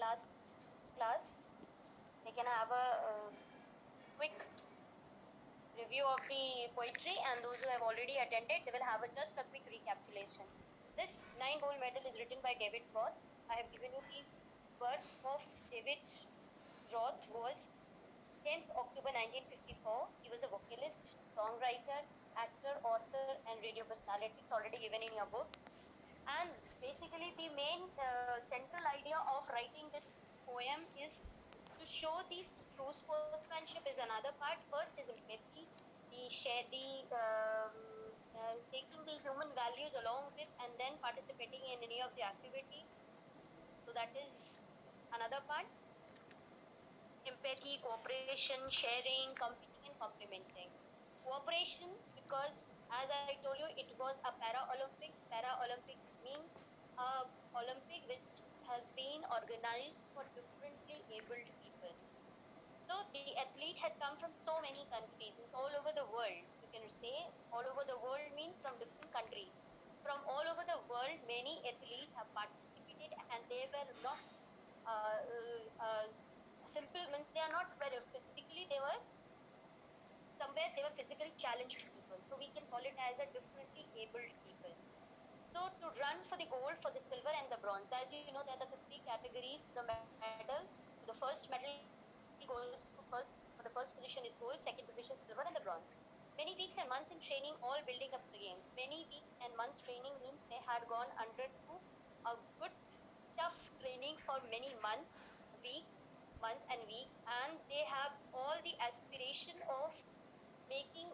last class, they can have a quick review of the poetry, and those who have already attended, they will have just a quick recapitulation. This 9 gold medal is written by David Roth. I have given you the birth of David Roth was 10th October 1954. He was a vocalist, songwriter, actor, author, and radio personality. It's already given in your book. And basically, the main central idea of writing this poem is to show this true sportsmanship is another part. First is empathy, the share the taking the human values along with, and then participating in any of the activity. So that is another part. Empathy, cooperation, sharing, competing, and complementing. Cooperation, because as I told you, it was a para-Olympic. Para-Olympics means a Olympic which has been organized for differently abled people. So the athlete had come from so many countries, it's all over the world. You can say all over the world means from different countries. From all over the world, many athletes have participated, and they were not uh, simple, means they are not very physically, they were somewhere they were physically challenged people. So we can call it as a differently abled people. So to run for the gold, for the silver and the bronze, as you know, there are the 3 categories. The medal, the first medal goes to first, for the first position is gold, second position silver, and the bronze. Many weeks and months in training, all building up the games. Many weeks and months training means they had gone under to a good tough training for many months, months and weeks, and they have all the aspiration of making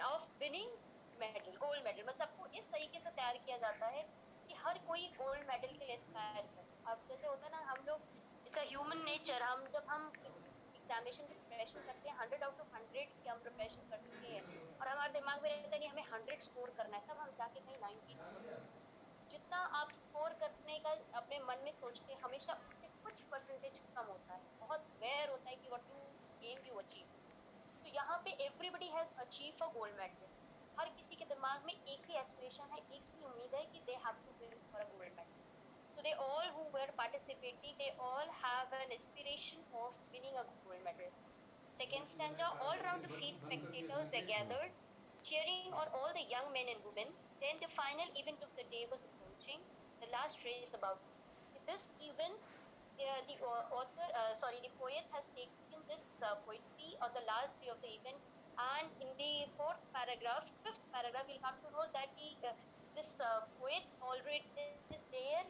of winning medal, gold medal. मतलब सबको इस तरीके से तैयार किया जाता है कि हर कोई गोल्ड मेडल के लिए एस्पायर करे। अब जैसे होता है ना, हम लोग इट्स अ ह्यूमन नेचर, हम जब हम एग्जामिनेशन की प्रिपरेशन करते हैं 100 आउट ऑफ 100 की हम प्रिपरेशन कर चुके हैं और हमारे दिमाग में रहता है नहीं हमें 100 स्कोर करना है, तब हम जाके कहीं 90 स्कोर करते हैं। जितना आप स्कोर करने का अपने मन में सोचते हैं, हमेशा उससे कुछ परसेंटेज कम होता है। बहुत रेयर होता है कि what you aim you achieve. तो यहाँ पे everybody has achieve a gold medal. हर किसी के दिमाग में एक ही एस्पिरेशन है, एक ही उम्मीद है कि they have to win for a gold medal. So they all who were participating, they all have an aspiration of winning a gold medal. Second stanza, all round the field spectators were gathered, cheering on all the young men and women. Then the final event of the day was approaching, the last race about to begin. This event, the poet has taken this poetry on the last day of the event, and in the fifth paragraph, you'll come to know that this poet already is there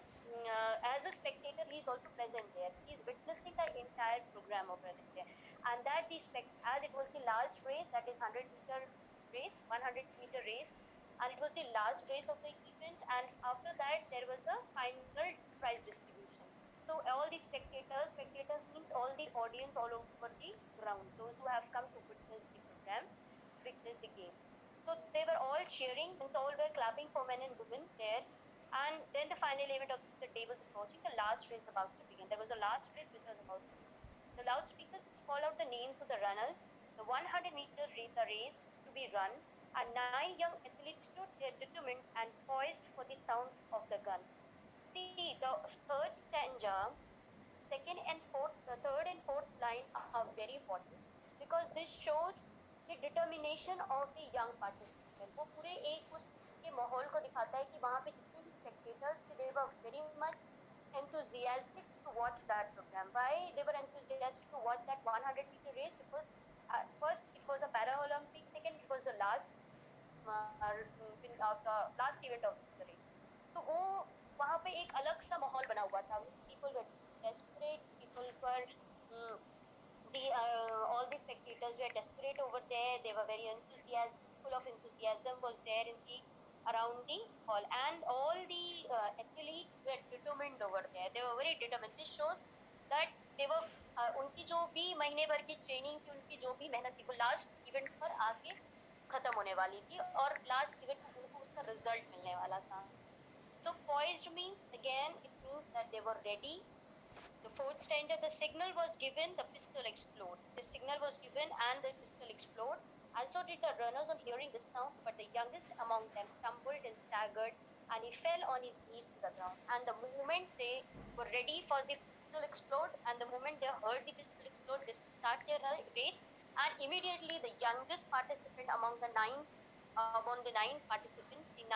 as a spectator. He is also present there. He is witnessing the entire program of Praditya, and that as it was the last race, that is 100-meter race, 100-meter race, and it was the last race of the event. And after that, there was a final prize distribution. So all the spectators means all the audience all over the ground, those who have come to witness the program, witness the game. So they were all cheering, means all were clapping for men and women there. And then the final event of the day was approaching, the last race about to begin. There was a last race which was about to begin. The loudspeakers call out the names of the runners. The 100-meter race to be run, and 9 young athletes stood there determined and poised for the sound of the gun. See, the third stanza, the third and fourth line are very important because this shows the determination of the young participant. वो पूरे एक उसके माहौल को दिखाता है कि वहाँ पे जितने भी spectators थे, they were very much enthusiastic to watch that program. Why they were enthusiastic to watch that 100-meter race? Because first it was a Para-Olympic, second it was the last last event of the race. तो वो वहाँ पे एक अलग सा माहौल बना हुआ था। People were desperate, people were all the spectators were desperate over there. They were very enthusiastic, full of enthusiasm was there in the around the hall, and all the athletes were determined over there. They were very determined. This shows that they were उनकी जो भी महीने भर की training थी, उनकी जो भी मेहनत थी, वो लास्ट इवेंट पर आके खत्म होने वाली थी और लास्ट इवेंट में उनको उसका रिजल्ट मिलने वाला था। So poised means, again, it means that they were ready. The fourth stanza, the signal was given, the pistol exploded. The signal was given and the pistol exploded. And so did the runners on hearing the sound, but the youngest among them stumbled and staggered and he fell on his knees to the ground. And the moment they were ready for the pistol explode, and the moment they heard the pistol explode, they start their race, and immediately the youngest participant among the nine participants, the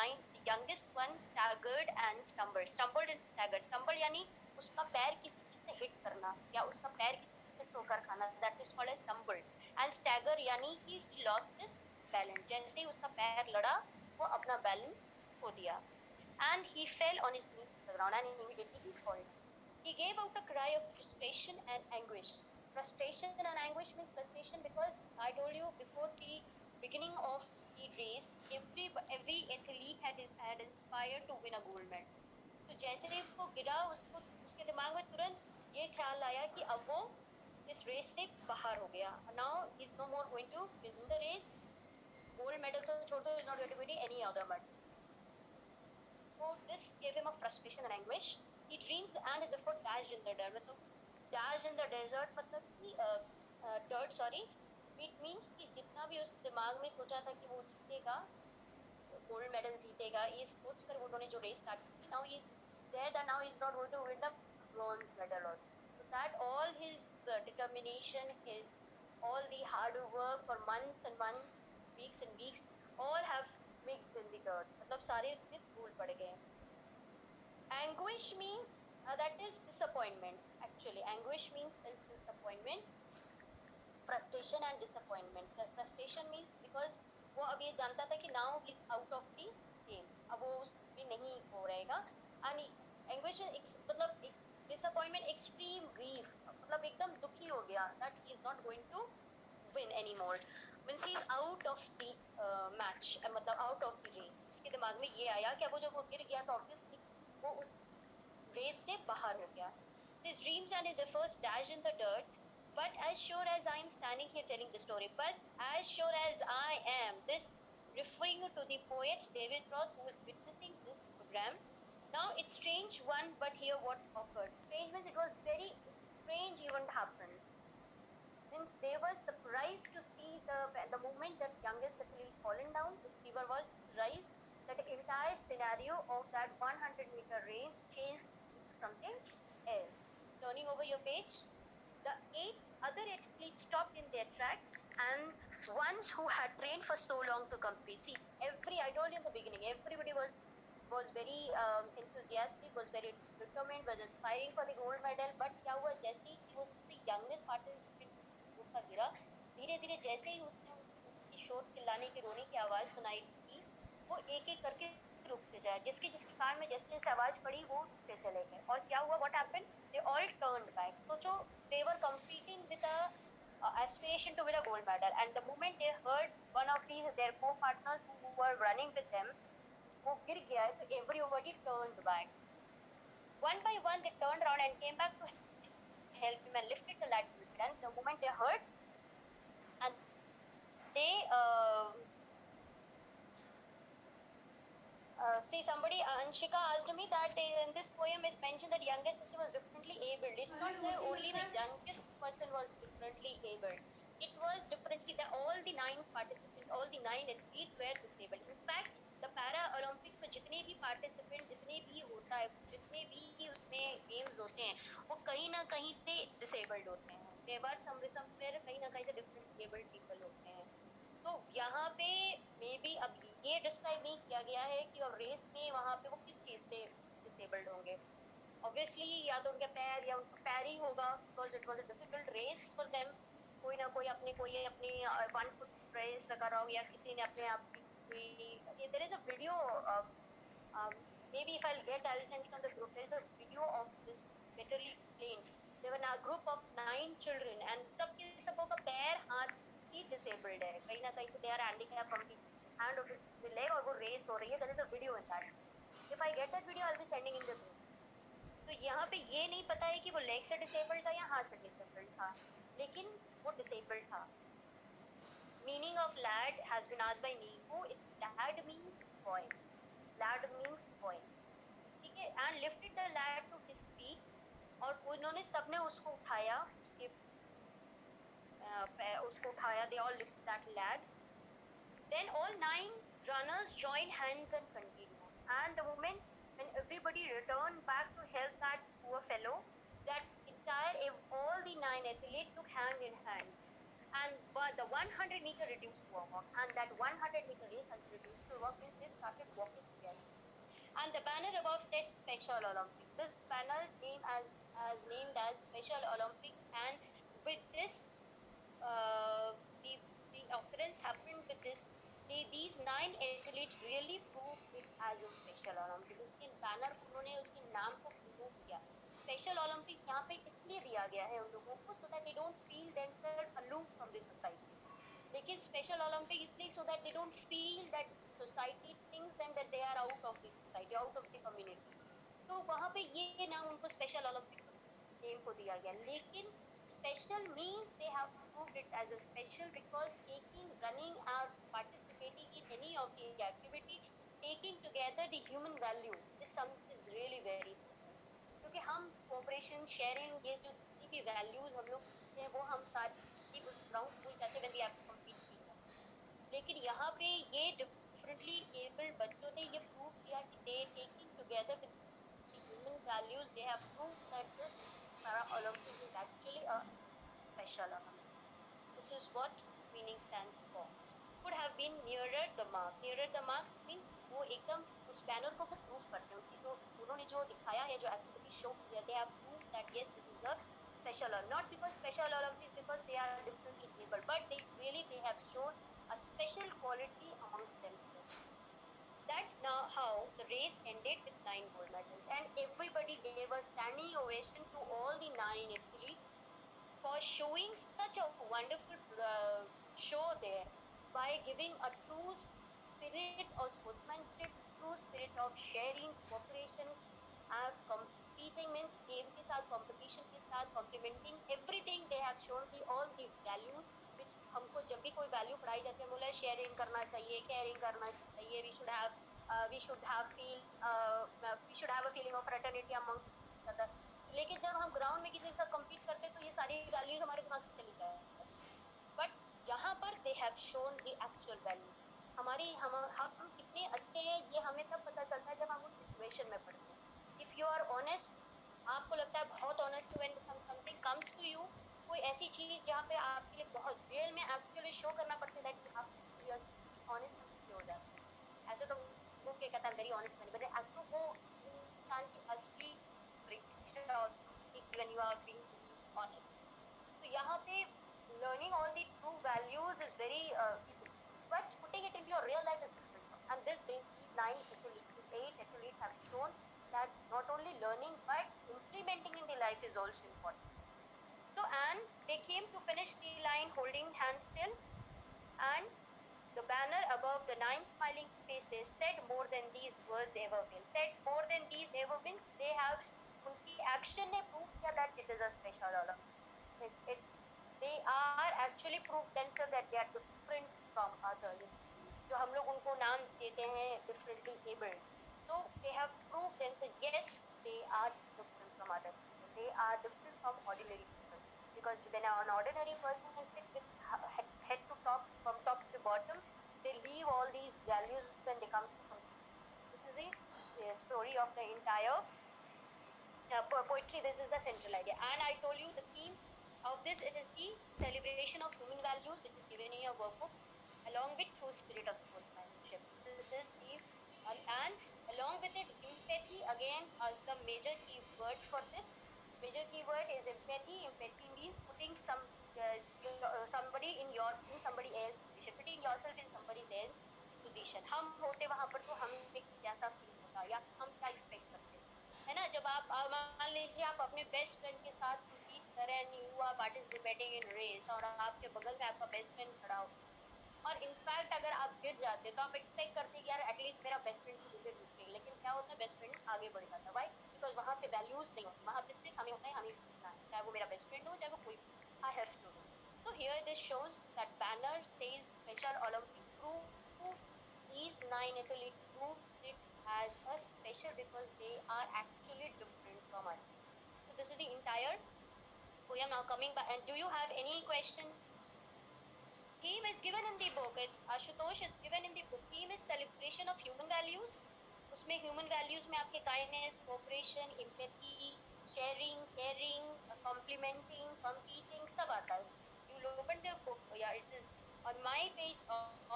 youngest one staggered and stumbled. Stumble यानी उसका पैर किसी से hit करना या उसका पैर किसी से ठोकर खाना, that is called as stumbled. And stagger यानी कि he lost his balance. जैसे ही उसका पैर लड़ा, वो अपना बैलेंस खो दिया. And he fell on his knees to the ground, and immediately he fell. He gave out a cry of frustration and anguish. Frustration and anguish means frustration because I told you before the beginning of the race, every athlete had inspired to win a gold medal. तो जैसे ही वो गिरा, उसको उसके दिमाग में तुरंत ये ख्याल आया कि अब वो इस रेस से बाहर हो गया. Now he is no more going to win the race. Gold medal तो छोड़ दो, is not going to win any other medal. So this gave him a frustration and anguish. He dreams and his effort dashed in the dirt. मतलब dashed in the desert मतलब कि dirt, sorry. It means कि जितना भी उस दिमाग में सोचा था कि वो जीतेगा, गोल्ड मेडल जीतेगा, ये सोचकर उन्होंने जो रेस स्टार्ट की, now he is dead and now he is not going to win the bronze medal also. So that all his determination, his all the hard work for months and months, weeks and weeks, all have mixed in the dirt. मतलब सारे में धूल पड़ गए. Anguish means that is disappointment. Actually, anguish means is disappointment. Frustration and disappointment. The frustration means because वो अब ये जानता था कि now he is out of the game. अब वो उसमें नहीं हो रहेगा. And anguish मतलब disappointment, extreme grief. मतलब एकदम दुखी हो गया that he is not going to win anymore. Means he is out of the match. मतलब out of the race. उसके दिमाग में ये आया कि अब वो जब वो गिर गया तो obviously वो उस रेस से बाहर हो गया. His dreams and his efforts dashed in the dirt. But as sure as I am standing here telling the story, but as sure as I am, this referring to the poet David Roth, who was witnessing this program. Now it's strange one, but here what occurred. Strange means it was very strange event happened. Means they were surprised to see the moment that youngest athlete fallen down. They were surprised that the entire scenario of that 100-meter race changed into something else. Turning over your page, the 8 other athletes stopped in their tracks, and ones who had trained for so long to compete. See, I told you in the beginning, everybody was very enthusiastic, was very determined, was aspiring for the gold medal. But क्या हुआ, जैसे ही वो youngest participant का गिरा, धीरे धीरे जैसे ही उसने उसकी शोर चिल्लाने की रोने की आवाज सुनाई दी, वो एक एक करके रुकते जाए. जिसके कान में जैसे जैसे आवाज पड़ी, वो रुकते चले गए. और क्या हुआ, what happened? They all turned back. So they were competing with a aspiration to win a gold medal, and the moment they heard one of their co-partners who were running with them वो गिर गया है, तो everybody turned back. One by one they turned around and came back to help him and lifted the lad to his feet. And the moment they heard, and they see, somebody, Anshika asked me that in this poem is mentioned that youngest sister was differently abled. It's not that only the youngest person was differently abled. It was differently that all the 9 participants, all the 9 athletes were disabled. In fact, the Para Olympics में जितने भी participant, जितने भी होता है, जितने भी उसमें games होते हैं, वो कहीं ना कहीं से disabled होते हैं. There were somewhere कहीं ना कहीं से different abled people होते हैं. तो यहाँ पे मे बी अब ये डिस्क्राइब नहीं किया गया है कि अब रेस में वहाँ पे वो किस चीज से डिसेबल्ड होंगे. ऑब्वियसली या तो उनके पैर या उनका पैर ही होगा, because it was a difficult race for them. कोई ना कोई अपनी 1 फुट रेस लगा रहा हो, या किसी ने अपने आप की. There is a video, maybe if I'll get, I'll send it on the group. There is a video of this betterly explained. There were a group of 9 children and सबके सबों का पैर हाथ ही disabled है. कहीं ना कहीं से they are handicapped from the hand of the leg, और वो race हो रही है. There is a video in that. If I get that video, I'll be sending in the group. तो यहाँ पे ये नहीं पता है कि वो leg से disabled था या हाथ से disabled था, लेकिन वो disabled था. Meaning of lad has been asked by Neepu. Lad means boy. Lad means boy. ठीक है. And lifted the lad to his feet. और उन्होंने सबने उसको उठाया, उसको उठाया. They all lifted that lad. Then all 9 runners joined hands and continued. And the moment when everybody returned back to help that poor fellow, that all the nine athletes took hand in hand. And but the 100-meter reduced to a walk, and that 100-meter race has reduced to a walk means they started walking together. And the banner above says Special Olympics. This banner named as Special Olympics, and with this, uh, the the occurrence happened with this. These nine athletes really proved it as a Special Olympics. उसके banner को उन्होंने उसके नाम को prove किया. Special Olympics यहाँ पे इसलिए दिया गया है उन लोगों को so that they don't feel themselves aloof from the society. लेकिन स्पेशल ओलंपिक इसलिए so that they don't feel that society thinks them that they are out of the society, out of the community. तो वहाँ पे ये नाम उनको special Olympic game को दिया गया. लेकिन special means they have proved it as a special because taking, running or participating in any of the activity, taking together the human value is really very special. क्योंकि हम cooperation, sharing, ये जो जितनी भी values हम लोग सीखते हैं वो हम सारी उस ground school जाते when we have to compete सीखते हैं. लेकिन यहाँ पे ये differently abled बच्चों ने ये prove किया कि they taking together with the human values, they have proved that this para Olympics is actually a special Olympics. This is what meaning stands for. Could have been nearer the mark. Nearer the mark means वो एकदम उस banner को वो prove करते हैं. उनकी जो उन्होंने जो दिखाया है, जो एक्टिविटी शो किया, they have proved that yes, this is a special Olympics. Not because special Olympics because they are differently able, but they have shown a special quality amongst themselves. That's now how the race ended with 9 gold medals, and everybody gave a standing ovation to all the 9 athletes for showing such a wonderful show there by giving a true spirit of sportsmanship, true spirit of sharing, cooperation, as competing means game के साथ competition के साथ complementing everything they have shown the all the value which हमको जब भी कोई value पढ़ाई जाती है बोला sharing करना चाहिए, caring करना चाहिए, we should have a feeling of fraternity amongst each other. लेकिन जब हम ग्राउंड में किसी के साथ compete करते हैं तो ये सारी values हमारे दिमाग से चली जाती है. But यहाँ पर they have shown the actual value. हम कितने अच्छे हैं ये हमें तब पता चलता है जब हम उस सिचुएशन में पड़ते हैं. If you are honest, आपको लगता है बहुत honest when something comes to you, कोई ऐसी चीज जहाँ पे आपके लिए बहुत real में actually show करना पड़ता है that आप honest हो जाते हैं. ऐसे तो वो क्या कहता है very honest मैंने बट आपको वो इंसान की असली परीक्षा होती है when you are being honest. तो यहाँ पे learning all the true values is very easy, but putting it into your real life is different. And these 8 athletes have shown that not only learning but implementing in the life is also important. So, and they came to finish the line holding hands still, and the banner above the 9 smiling faces said more than these words ever been. Said more than these ever been. They have उनकी action ने prove किया that it is a special Olympics. They are actually proved themselves that they are different from others. जो हम लोग उनको नाम देते हैं differently abled. So they have proved themselves. Yes, they are different from other people. They are different from ordinary people. Because when an ordinary person can sit with head to top, from top to bottom, they leave all these values when they come to compete. This is the story of the entire poetry. This is the central idea. And I told you the theme of this is the celebration of human values, which is given in your workbook, along with true spirit of sportsmanship. This is the and along with it, empathy again as the major keyword for this. Major keyword is empathy. Empathy means putting somebody in somebody else's position, putting yourself in somebody else's position. हम होते वहाँ पर तो हमें कैसा feel होता या हम क्या एक्सपेक्ट करते है ना. जब आप मान लीजिए आप अपने बेस्ट फ्रेंड के साथ compete कर रहे हैं, you are participating in race और आपके बगल में आपका बेस्ट फ्रेंड खड़ा हो और इनफैक्ट अगर आप गिर जाते तो आप एक्सपेक्ट करते कि यार एटलीस्ट मेरा बेस्ट फ्रेंड तो मुझे रुके. लेकिन क्या होता है, बेस्ट फ्रेंड आगे बढ़ जाता है. व्हाई? बिकॉज वहाँ पे वैल्यूज नहीं होती, वहाँ पे सिर्फ हमें होता है हमें सीखना है, चाहे वो मेरा बेस्ट फ्रेंड हो चाहे वो कोई. I have to do. So here this shows that banner says Special Olympic prove these 9 athletes prove it as a special because they are actually different from others. So this is the entire poem. Now coming back, and do you have any question? Theme is given in the book. It's Ashutosh. It's given in the book. Theme is celebration of human values. उसमें human values में आपके kindness, cooperation, empathy, sharing, caring, complimenting, competing सब आता है. You will open the book. Yeah, it is on my page.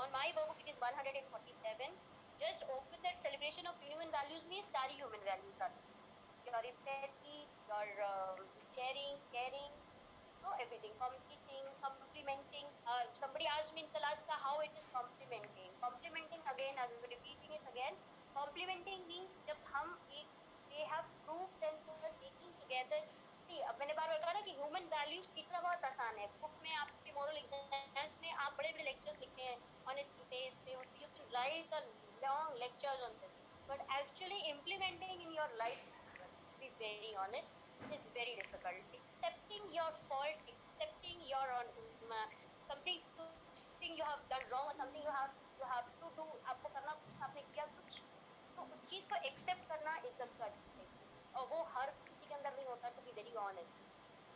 On my book, it is 147. Just open that celebration of human values में सारी human values आती है. Your empathy, your sharing, caring, so everything, competing, complimenting. Somebody asked me in the last how it is complimenting. Complimenting again, I'm repeating it again. Complimenting means जब हम एक they have proved themselves taking together. See, अब मैंने बार बार कहा ना कि human values सीखना बहुत आसान है. बुक में आपके मॉरल एग्जाम्स में आप बड़े बड़े लेक्चर्स लिखते हैं ऑनेस्टी बेस पे, you can write a long lectures on this, but actually implementing in your life, to be very honest, is very difficult. Accepting your fault, accepting your something you have done wrong or something you have to do, आपको करना कुछ, आपने किया कुछ, तो उस चीज को एक्सेप्ट करना इज अ गट थिंग, और वो हर किसी के अंदर नहीं होता, टू बी वेरी ऑनेस्ट,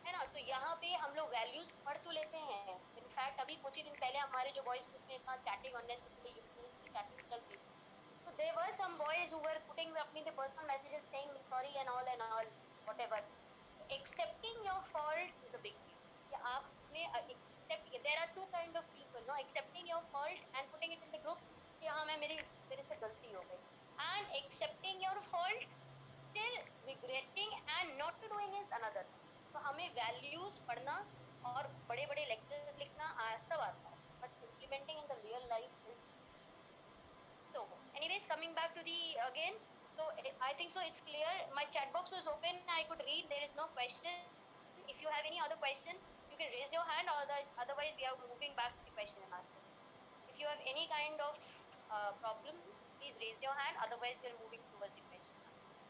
है ना. तो यहाँ पे हम लोग वैल्यूज पढ़ तो लेते हैं. इनफैक्ट अभी कुछ ही दिन पहले हमारे जो बॉयज ग्रुप में इतना चैटिंग अननेसेसरी यूजलेसली चैटिंग चल रही थी, so there were some boys who were putting अपनी the personal messages saying sorry and all whatever. Accepting your fault is a big deal. कि आपने accept, there are two kind of people, no, accepting your fault and putting it in the group कि हाँ मैं मेरे से गलती हो गई, and accepting your fault still regretting and not to doing is another. तो हमें values पढ़ना और बड़े बड़े lectures लिखना सब आता है, but implementing in the real life is. So, anyways, coming back to the again, so I think so it's clear. My chat box was open. I could read. There is no question. If you have any other question, you can raise your hand. Or otherwise, we are moving back to the question and answers. If you have any kind of problem, please raise your hand. Otherwise, we are moving towards the question and answers.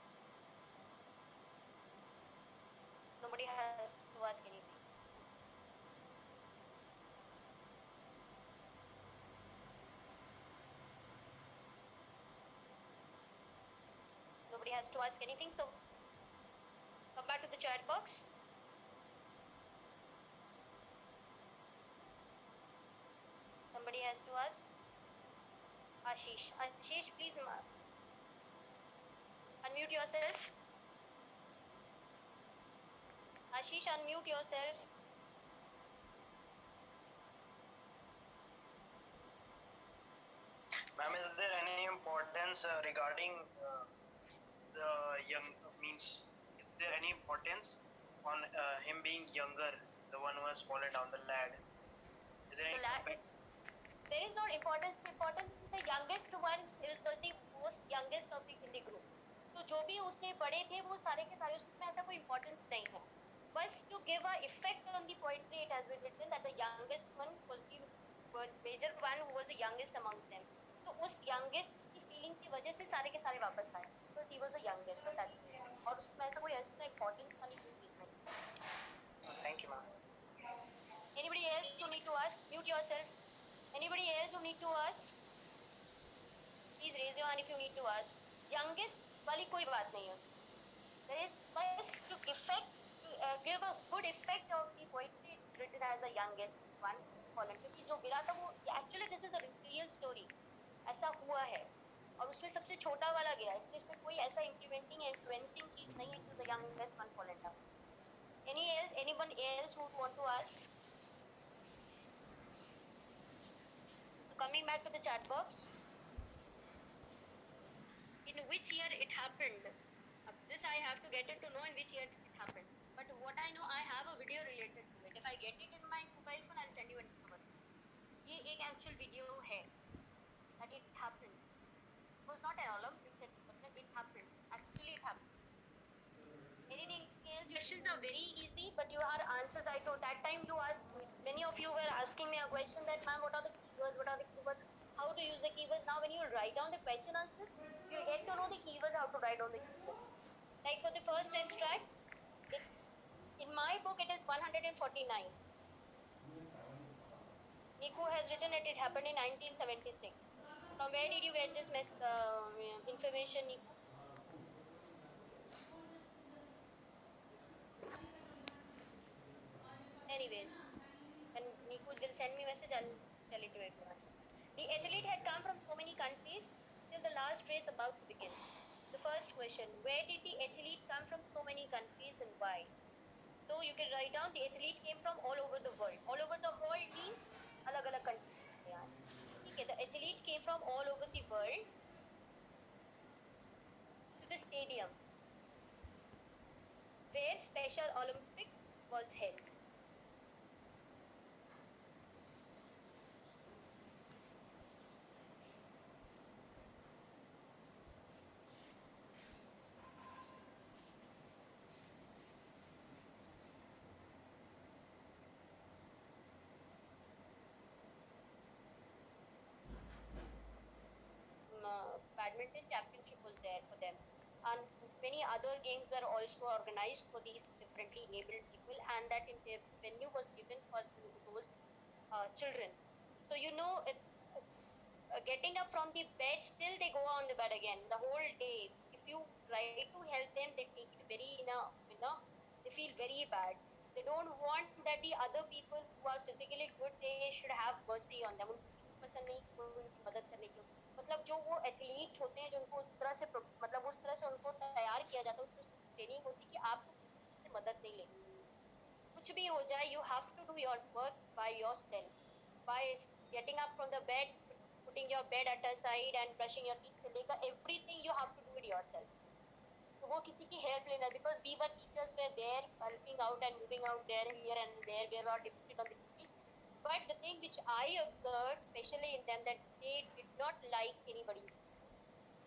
Nobody has to ask anything. Nobody has to ask anything. So, come back to the chat box. Somebody has to ask. Ashish, please unmute yourself. Ashish, unmute yourself. Ma'am, is there any importance regarding the young, means, is there any importance on him being younger, the one who has fallen down the ladder? Is there any there is no importance. Importance is the youngest one, is was the most youngest of the in the group. तो जो भी उससे बड़े थे वो सारे के सारे, उसमें ऐसा कोई importance नहीं है. बस to give a effect on the poetry, it has been written that the youngest one was the major one who was the youngest amongst them. तो उस youngest की feeling की वजह से सारे के सारे वापस आए, because he was the youngest, but that's it. और उसमें ऐसा कोई ऐसा importance वाली कोई चीज नहीं. Thank you, ma'am. Anybody else who need to ask? Mute yourself. Anybody else who need to ask? Please raise your hand if you need to ask. Youngest वाली कोई बात नहीं है उसकी. There is best to effect, to give a good effect of the poetry. It's written as the youngest one fallen. क्योंकि जो गिरा था वो actually this is a real story. ऐसा हुआ है और उसमें सबसे छोटा वाला गया, इसलिए इसमें कोई ऐसा implementing या influencing चीज नहीं है कि the youngest one fallen down. Anyone else who want to ask? Coming back to the chat box, in which year it happened? This I have to get it to know in which year it happened. But what I know, I have a video related to it. If I get it in my mobile phone, I'll send you a number. ये एक actual video है that it happened. It was not an Olympics, it happened. Actually, it happened. Anything else? Questions are very easy, but your answers, I told that time you asked, many of you were asking me a question that, ma'am, what are the keywords? What are the keywords? How to use the keywords? Now, when you write down the question answers, you'll get to know the keywords, how to write down the keywords. Like for the first extract, in my book, it is 149. Niku has written that it happened in 1976. From where did you get this information, Niku? Anyways, when Niku will send me a message, I'll tell it to everyone. The athlete had come from so many countries till the last race about to begin. first question, where did the athlete come from so many countries and why? So you can write down the athlete came from all over the world. All over the world means अलग अलग countries से आए. ठीक है, the athlete came from all over the world to the stadium where Special Olympic was held. Badminton championship was there for them, and many other games were also organized for these differently abled people, and that venue was given for those children. So getting up from the bed till they go on the bed again the whole day. If you try to help them, they take it very they feel very bad. They don't want that the other people who are physically good, they should have mercy on them. उनको पसंद नहीं कि कोई उनकी मदद करने की, मतलब जो वो एथलीट होते हैं, जो उनको उस तरह से मतलब उस तरह से उनको तैयार किया जाता है, उसमें ट्रेनिंग होती है कि आपको किसी से मदद नहीं लेनी. कुछ भी हो जाए, you have to do your work by yourself, by getting up from the bed, putting your bed at a side and brushing your teeth से लेकर everything you have to do it yourself. तो वो किसी की help लेना, because we were teachers were there helping out and moving out there, here and there, we are all dependent on the duties. But the thing which I observed especially in them, that they did not like anybody.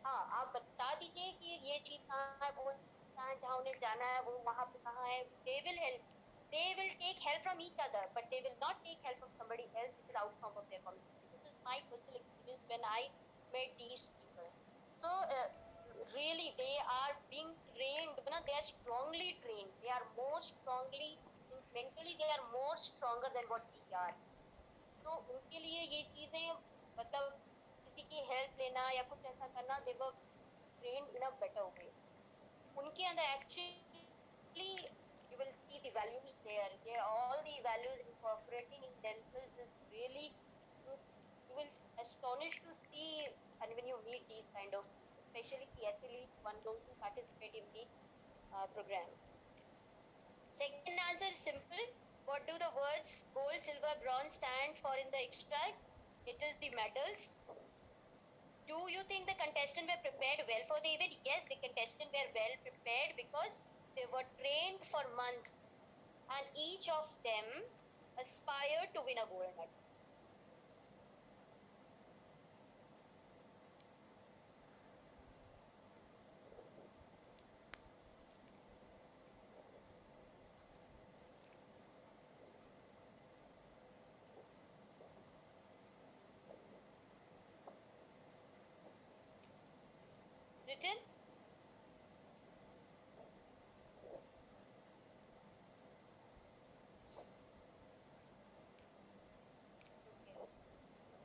हाँ, आप बता दीजिए कि ये चीज कहाँ है, वो कहाँ है, जहाँ उन्हें जाना है, वो वहाँ पे कहाँ है. They will help. They will take help from each other, but they will not take help from somebody else which is outcome of their community. This is my personal experience when I met these people. So really, they are being trained. They are strongly trained. They are more strongly mentally. They are more stronger than what we are. तो उनके लिए ये चीजें, मतलब किसी की help लेना या कुछ ऐसा करना, they were trained in a better way. उनके अंदर actually you will see the values there. All the values incorporating in themselves is really, you will astonish to see, and when you meet these kind of, especially the athletes, those who participate in the program. Second answer is simple. What do the words gold, silver, bronze stand for in the extract? It is the medals. Do you think the contestants were prepared well for the event? Yes, the contestants were well prepared because they were trained for months, and each of them aspired to win a gold medal. Written?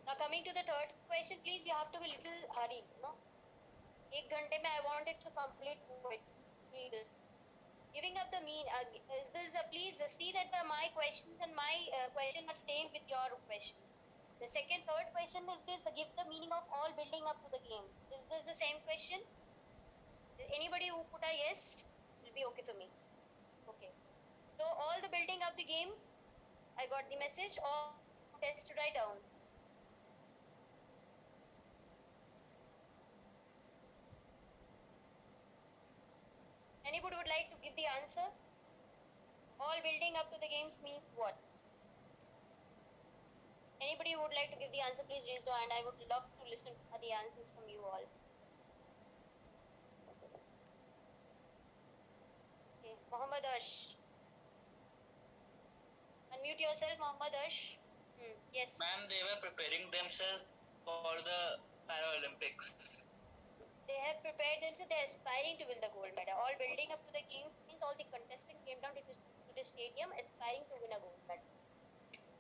Now coming to the third question, please, you have to be little hurry, no? 1 घंटे में I wanted to complete this. Giving up the mean, is this please see that my questions and my question are same with your questions. The third question is this: give the meaning of all building up to the games. Is this the same question? Anybody who put a yes will be okay for me. Okay. So all the building up the games, I got the message. All test to write down. Anybody would like to give the answer? All building up to the games means what? Anybody who would like to give the answer, please raise your hand. I would love to listen to the answers from you all. Okay, Mohammad Arsh. Unmute yourself, Mohammad Arsh. Yes. Ma'am, they were preparing themselves for the Paralympics. They have prepared themselves, they are aspiring to win the gold medal. All building up to the games means all the contestants came down to the stadium aspiring to win a gold medal.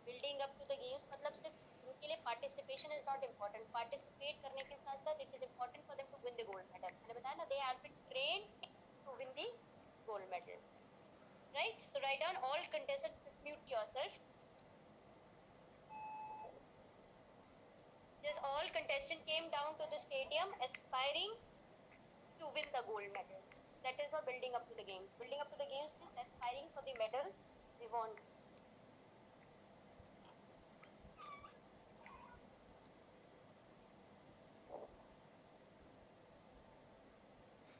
Building up to the games मतलब सिर्फ उनके लिए participation is not important. Participate करने के साथ साथ it is important for them to win the gold medal. मैंने बताया ना, they have been trained to win the gold medal. Right? So write down all contestants. Mute yourself. Just all contestants came down to the stadium aspiring to win the gold medals. That is for building up to the games. Building up to the games means aspiring for the medal they want.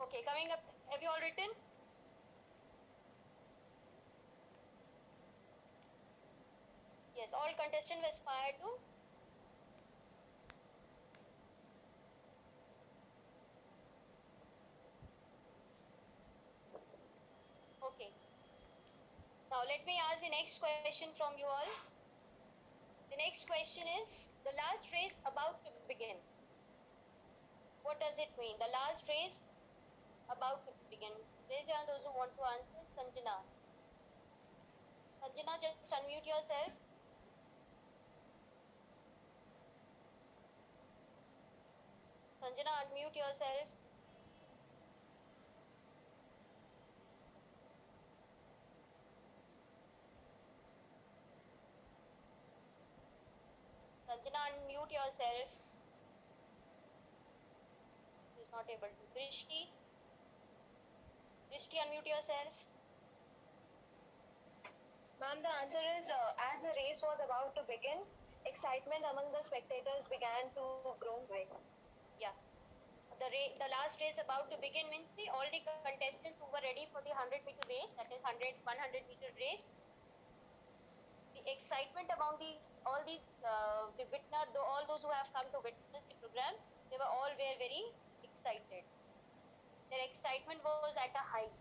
Okay, coming up, have you all written? Yes, all contestants aspire to. Okay. Now let me ask the next question from you all. The next question is the last race about to begin. What does it mean? The last race about to begin. Raise your hand those who want to answer. Sanjana. Sanjana, just unmute yourself. Sanjana, unmute yourself. Sanjana, unmute yourself. She's not able to. Drishti. Drishti, unmute yourself. Ma'am, the answer is as the race was about to begin, excitement among the spectators began to grow big. Yeah. The last race about to begin means all the contestants who were ready for the 100-meter race, that is 100-meter race. The excitement among all these the witness, all those who have come to witness the program, they were all very excited. Their excitement was at a height.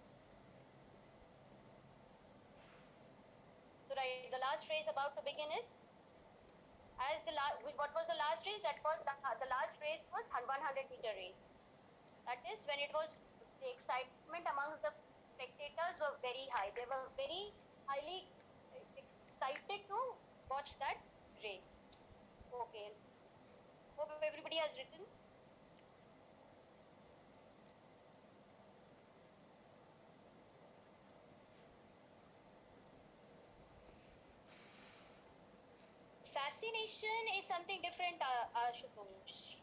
So right, the last race about to begin is what was the last race? That was the last race was 100-meter race. That is when it was the excitement among the spectators were very high. They were very highly excited to watch that race. Okay. Hope everybody has written. Fascination is something different, Ashutosh.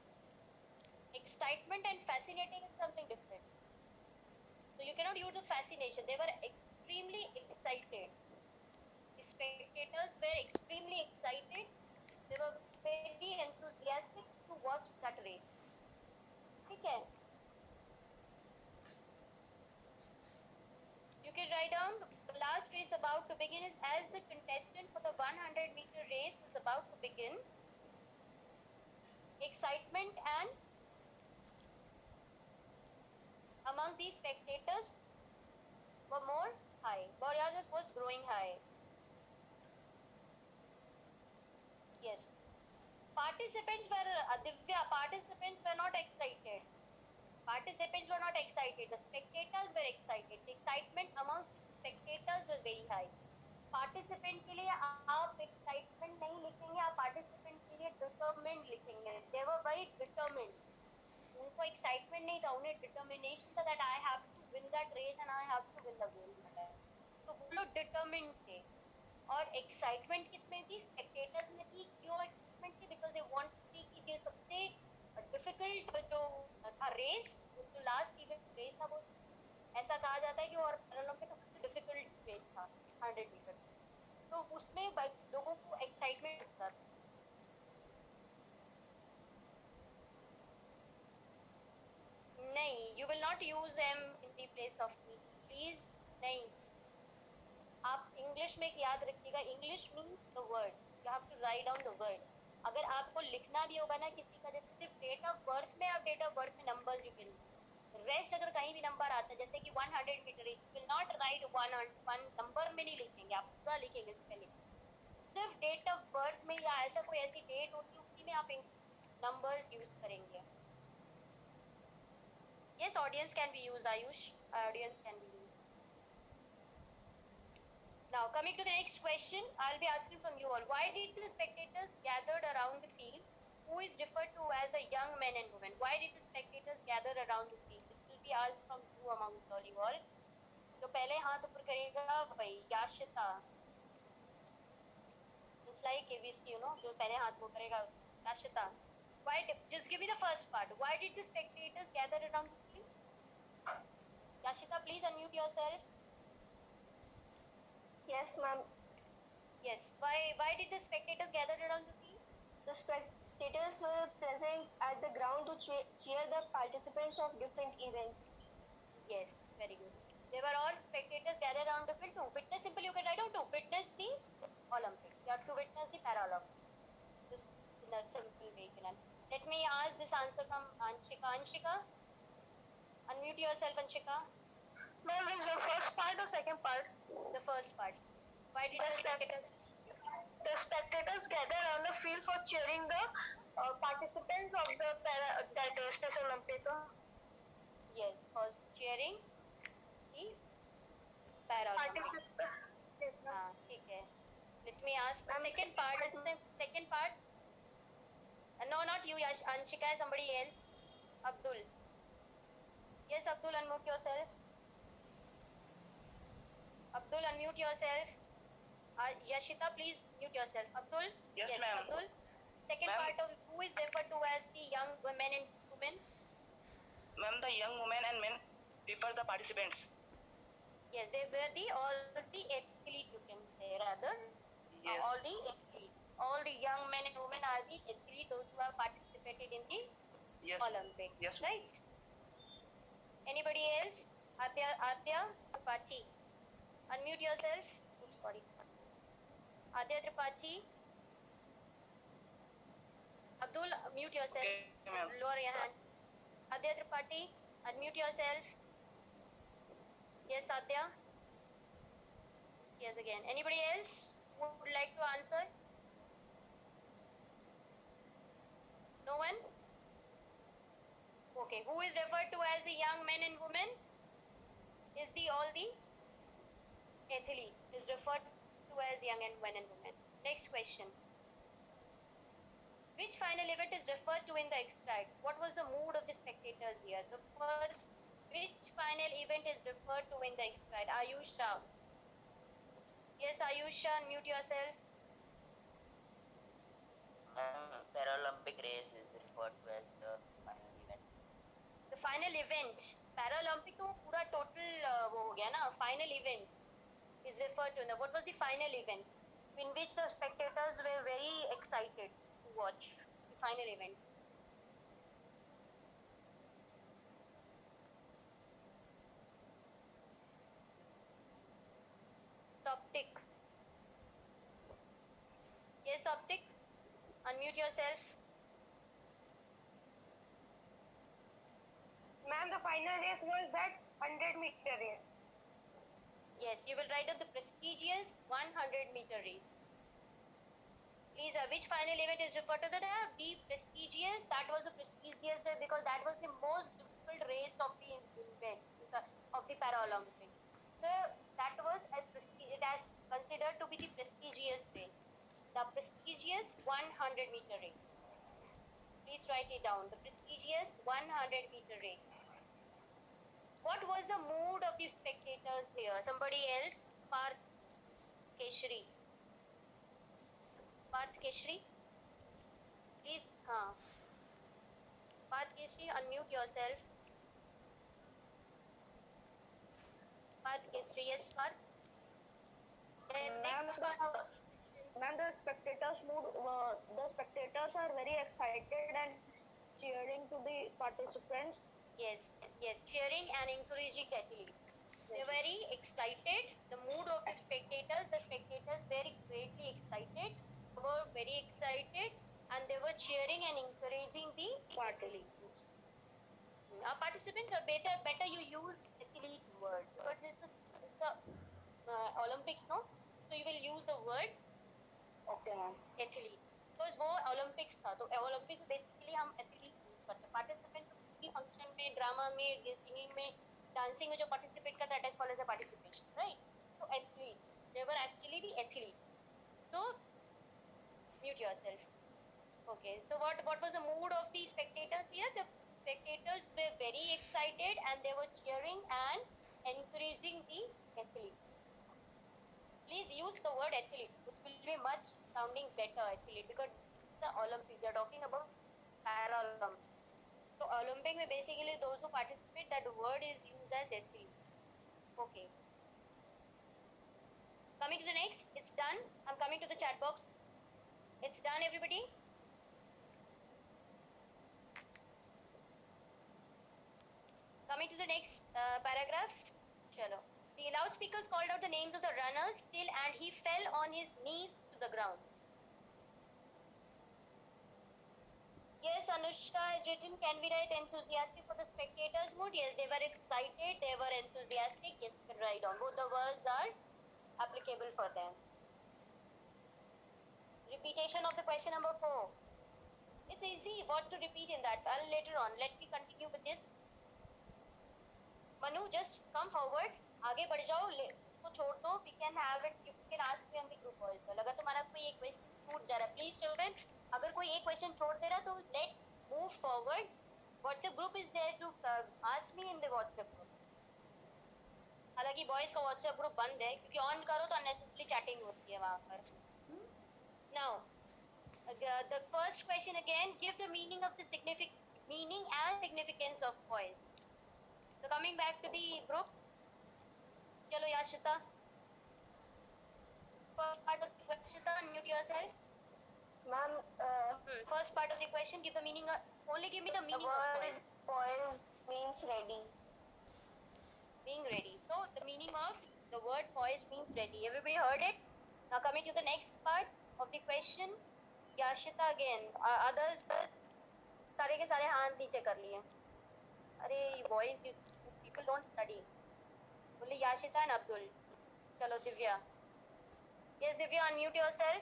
Excitement and fascinating is something different. So you cannot use the fascination. They were extremely excited. The spectators were extremely excited. They were very enthusiastic to watch that race. Okay. You can write down the last race about to begin is as the contestant for the 100-meter race was about to begin. Excitement and among the spectators were more high. Borealis was growing high. Yes. Participants were not excited. Participants were not excited. The spectators were excited. The excitement amongst the spectators was very high. Participant के लिए आप excitement नहीं लिखेंगे, आप participant के लिए determined लिखेंगे. They were very determined. उनको एक्साइटमेंट नहीं था, उन्हें डिटर्मिनेशन था that I have to win that race and I have to win the gold medal. तो वो लोग डिटरमिन्ड थे. और एक्साइटमेंट किसमें थी? स्पेक्टेटर्स में थी. क्यों एक्साइटमेंट थी? बिकॉज दे वांट थी कि जो सबसे डिफिकल्ट जो था रेस, जो लास्ट इवेंट रेस था, वो ऐसा कहा जाता है कि वो ओलंपिक का सबसे डिफिकल्ट रेस था 100 मीटर. तो उसमें लोगों को एक्साइटमेंट था. नहीं, you will not use M in the place of me, please. नहीं, आप इंग्लिश में याद रखिएगा, English means the word. You have to write down the word. अगर आपको लिखना भी होगा ना किसी का, जैसे सिर्फ डेट ऑफ बर्थ में, आप डेट ऑफ बर्थ में नंबर्स यू कैन, रेस्ट अगर कहीं भी नंबर आता है जैसे कि 100 metre, you will not write one number में नहीं लिखेंगे, आप पूरा लिखेंगे स्पेलिंग. सिर्फ डेट ऑफ बर्थ में या ऐसा कोई ऐसी डेट होती है उसी में आप नंबर्स यूज करेंगे. Yes, audience can be used, Ayush. Audience can be used. Now, coming to the next question, I'll be asking from you all. Why did the spectators gathered around the field, who is referred to as the young men and women? Why did the spectators gather around the field? This will be asked from you amongst all you all. तो पहले हाथ ऊपर करेगा भाई याशिता. It's like ABC, you know, जो पहले हाथ ऊपर करेगा याशिता. Why? Just give me the first part. Why did the spectators gather around the field? Yashita, please unmute yourself. Yes, ma'am. Yes. Why did the spectators gather around the field? The spectators were present at the ground to cheer the participants of different events. Yes, very good. They were all spectators gathered around the field to witness. Simply, you can write down to witness the Olympics. You have to witness the Paralympics. Just in a simple way, you can. Let me ask this answer from Anshika. Anshika, unmute yourself, Anshika. Ma'am, is the first part or second part? The first part. Why did the spectators? The spectators gather around the field for cheering the participants of the Special Olympic. Yes, was cheering the Paralympics. ठीक है. Let me ask the second part. Second part. No, not you, Yash. Anshika, somebody else. Abdul. Yes, Abdul, unmute yourself. Abdul, unmute yourself. Yashita, please mute yourself. Abdul? Yes, ma'am. Abdul? Second Ma'am. part of who is referred to as the young women and women? Ma'am, the young women and men, people, the participants. Yes, they were all the athlete, you can say, rather. Yes. All the athletes. All the young men and women are the athletes, those who have participated in the Yes. Olympics. Yes. Right? Anybody else? Adya Tripathi. Unmute yourself. Oh, sorry. Adya Tripathi. Abdul, mute yourself. Okay, ma'am. Lower your hand. Adya Tripathi, unmute yourself. Yes, Adya. Yes, again. Anybody else who would like to answer? No one? Okay. Who is referred to as the young men and women? Is all the athlete is referred to as young men and women. Next question. Which final event is referred to in the extract? What was the mood of the spectators here? The first, which final event is referred to in the extract? Ayusha. Yes, Ayusha, unmute yourself. Paralympic race is referred to as the final event. The final event. Paralympic तो पूरा total वो हो गया ना. Final event is referred to. What was the final event in which the spectators were very excited to watch the final event? Soptic. Yes, Soptic. Unmute yourself. Ma'am, the final race was that 100-meter race. Yes, you will write down the prestigious 100-meter race. Please, which final event is referred to that? The prestigious. That was the prestigious race because that was the most difficult race of the event of the Paralympics. So that was as it has considered to be the prestigious race. The prestigious 100-meter race. Please write it down. The prestigious 100-meter race. What was the mood of the spectators here? Somebody else? Parth Keshri. Parth Keshri? Please, Parth Keshri, unmute yourself. Parth Keshri, yes, Parth. Next part. Ma'am, the spectators are very excited and cheering to the participants. Yes, cheering and encouraging the athletes. They're very excited. The mood of the spectators very greatly excited. They were very excited and they were cheering and encouraging the athletes. Participants are better you use athlete word because this is the Olympics, no? So you will use the word Okay, ma'am. athlete because वो Olympics था तो Olympics basically हम athlete use करते हैं. Participant किसी function में, drama में, singing में, डांसिंग में जो participate करता है that is called as a participation, right? So athletes, they were actually the athletes. So mute yourself. Okay, so what was the mood of the spectators here? The spectators were very excited and they were cheering and encouraging the athletes. Please use the word athlete, which will be much sounding better athlete because it's the Olympics. They are talking about Paralympics. So Olympic में basically those who participate, that word is used as athletes. Okay. Coming to the next, it's done. I'm coming to the chat box. It's done, everybody. Coming to the next paragraph. Chalo. The loudspeakers called out the names of the runners still, and he fell on his knees to the ground. Yes, Anushka has written, can we write enthusiastic for the spectators mood? Yes, they were excited, they were enthusiastic. Yes, you can write on. Both the words are applicable for them. Repetition of the question number 4. It's easy what to repeat in that. Later on. Let me continue with this. Manu, just come forward. आगे बढ़ जाओ. इसको छोड़ दो. We can have it. You can ask me on the group voice. अगर तुम्हारा कोई एक question छूट जा रहा है, please children. अगर कोई एक question छोड़ दे रहा है तो let move forward. WhatsApp group is there to ask me in the WhatsApp group. हालांकि boys का WhatsApp group बंद है क्योंकि on करो तो unnecessary chatting होती है वहाँ पर. Now, the first question again, give the meaning of the meaning and significance of poise. So coming back to the group, chalo Yashita. First part of the question, unmute yourself. Ma'am, First part of the question, give the meaning. Only give me the meaning the of word poise. poised means ready. Being ready. So the meaning of the word poise means ready. Everybody heard it? Now coming to the next part of the question, Yashita again. Others, सारे के सारे हाथ नीचे कर लिए. अरे boys, you people don't study. Only Yashita and Abdul. चलो Divya. Yes, Divya, unmute yourself.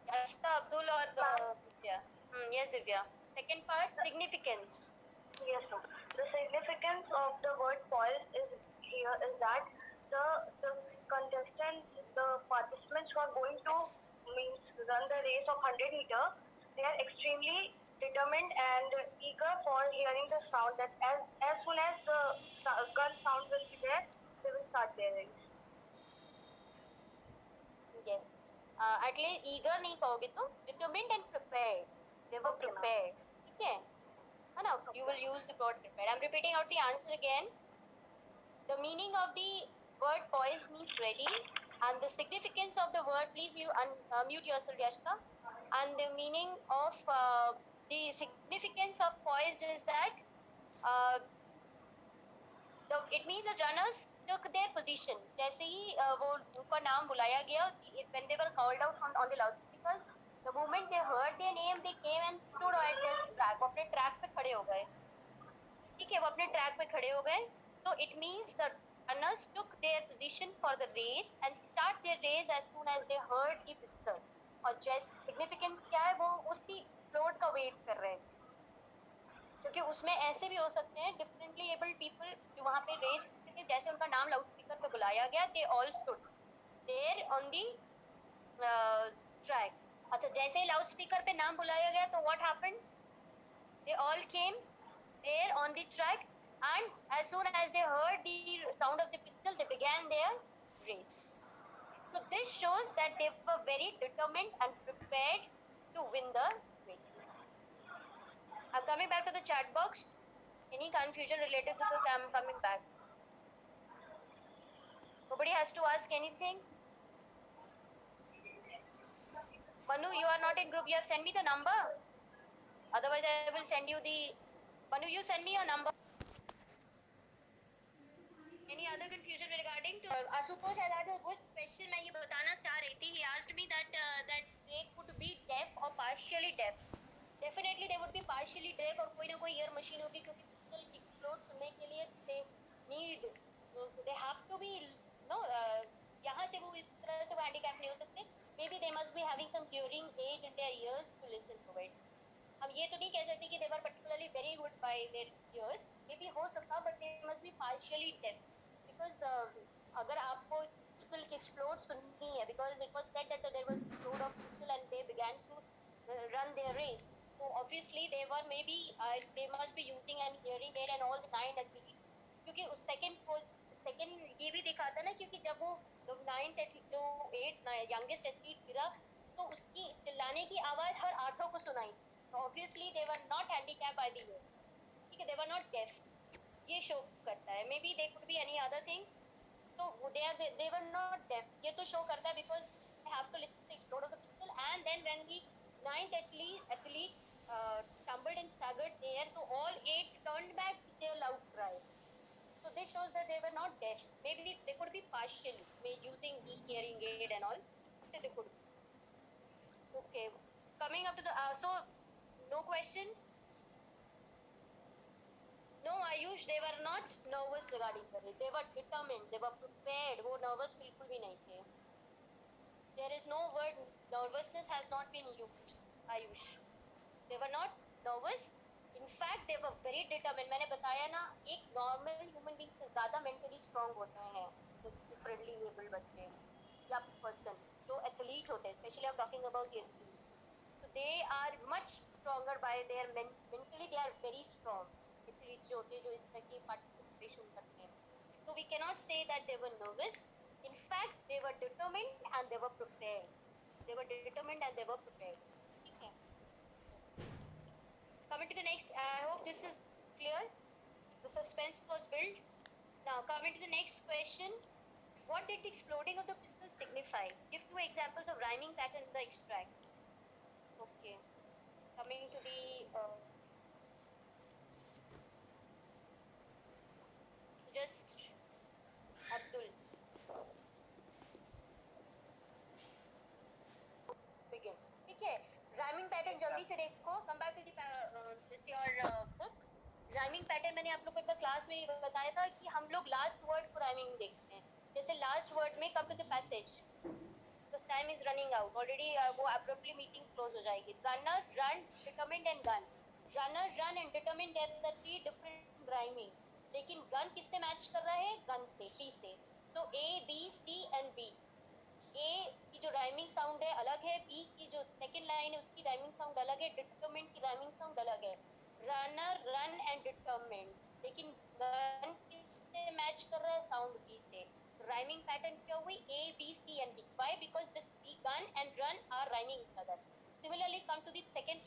Yashita, Abdul or Divya. Yes, Divya. Second part, significance. Yes, sir. The significance of the word poised is here is that the contestants, the participants who are going to run the race of 100 meter, they are extremely determined and eager for hearing the sound that as soon as the gun sound will be there, they will start their race. Yes. At least eager नहीं कहोगे तो determined and prepared. They were Okay, prepared. ठीक है? है ना? You will use the word prepared. I'm repeating out the answer again. The meaning of the word poised means ready, and the significance of the word, please mute yourself, Yashita. And the meaning of the significance of poised is that it means the runners took their position. जैसे ही वो उनका नाम बुलाया गया, when they were called out on the loudspeakers, the moment they heard their name, they came and stood at this track. वो अपने track पे खड़े हो गए. ठीक है, वो अपने track पे खड़े हो गए. So it means the runners took their position for the race and start their race as soon as they heard the whistle. और जैसे significance क्या है, वो उसी explode का wait कर रहे हैं. क्योंकि उसमें ऐसे भी हो सकते हैं डिफरेंटली एबल्ड पीपल जो वहाँ पे रेस करते थे, जैसे उनका नाम लाउडस्पीकर पे बुलाया गया, they all stood there on the track. अच्छा, जैसे ही लाउडस्पीकर पे नाम बुलाया गया तो what happened, they all came there on the track and as soon as they heard the sound of the pistol, they began their race. So this shows that they were very determined and prepared to win the race. I'm coming back to the chat box. Any confusion related to this, I'm coming back. Nobody has to ask anything. Manu, you are not in group. You have sent me the number. Otherwise, I will send you the. Manu, you send me your number. Any other confusion regarding to Ashutosh has asked a good question. मैं ये बताना चाह रही थी. He asked me that they could be deaf or partially deaf. Definitely they would be partially deaf और कोई ना कोई ear machine होगी क्योंकि pistol explode सुनने के लिए they have to be यहाँ से वो इस तरह से वो handicap नहीं हो सकते. Maybe they must be having some hearing aid in their ears to listen to it. हम ये तो नहीं कह सकते कि they were particularly very good by their ears. Maybe हो सकता, but they must be partially deaf. Because अगर आपको pistol explode सुननी है, because it was said that there was explode of pistol and they began to run their race. So obviously they were maybe they must be using an hearing aid and all the 9 agreed. क्योंकि उस second ये भी दिखाता ना, क्योंकि जब वो 9th जो 8th youngest athlete गिरा तो उसकी चिल्लाने की आवाज हर 8 को सुनाई. Obviously they were not handicapped by the ears. ठीक है, they were not deaf. ये शो करता है. Maybe they could be any other thing. So they were not deaf. ये तो शो करता है because they have to listen to the explode of the pistol, and then when the ninth athlete stumbled and staggered there, so all eight turned back with their loud cry. So this shows that they were not deaf. Maybe they could be partially using the hearing aid and all. So they could be. Okay. Coming up to the so no question. No, Ayush, they were not nervous regarding the race. They were determined. They were prepared. वो nervous बिल्कुल भी नहीं थे. There is no word nervousness has not been used. Ayush, they were not nervous. In fact, they were very determined. मैंने बताया ना, एक normal human being से ज़्यादा mentally strong होते हैं differently abled बच्चे या person जो athlete होते हैं. Especially I'm talking about the athletes. So they are much stronger by their mentally. They are very strong. Athletes जो होते हैं जो इस तरह की participation करते हैं. So we cannot say that they were nervous. In fact, they were determined and they were prepared. They were determined and they were prepared. Okay. Coming to the next, I hope this is clear. The suspense was built. Now, coming to the next question. What did the exploding of the pistol signify? Give two examples of rhyming pattern in the extract. Okay. Coming to the just Abdul. Begin. ठीक है. Rhyming pattern जल्दी से देखो. Come back to the this your book. Rhyming pattern मैंने आप लोग को एक बार क्लास में बताया था कि हम लोग last word को rhyming देखते हैं. जैसे last word में come to the passage. Because time is running out. Already वो abruptly meeting close हो जाएगी. Runner, run, determined and gun. Runner, run and determined. There are three different rhyming. लेकिन gun किससे match कर रहा है? Gun से, T से. तो A, B, C and B. A की जो राइमिंग साउंड है अलग है, B की जो सेकंड लाइन है उसकी राइमिंग साउंड अलग है, डिटरमिन्ड की राइमिंग साउंड अलग है. Runner, run and determined. लेकिन गन किससे मैच कर रहा है? साउंड B से. राइमिंग पैटर्न क्या हुई? A, B, C and D. Why? Because this B, gun and run are rhyming each other. Similarly, come to the second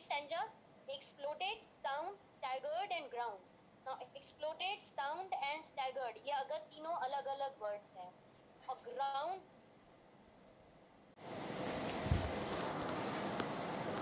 stanza. Exploded, sound, staggered and ground. Now, exploded, sound and staggered. ये अगर तीनों अलग अलग words हैं. और ground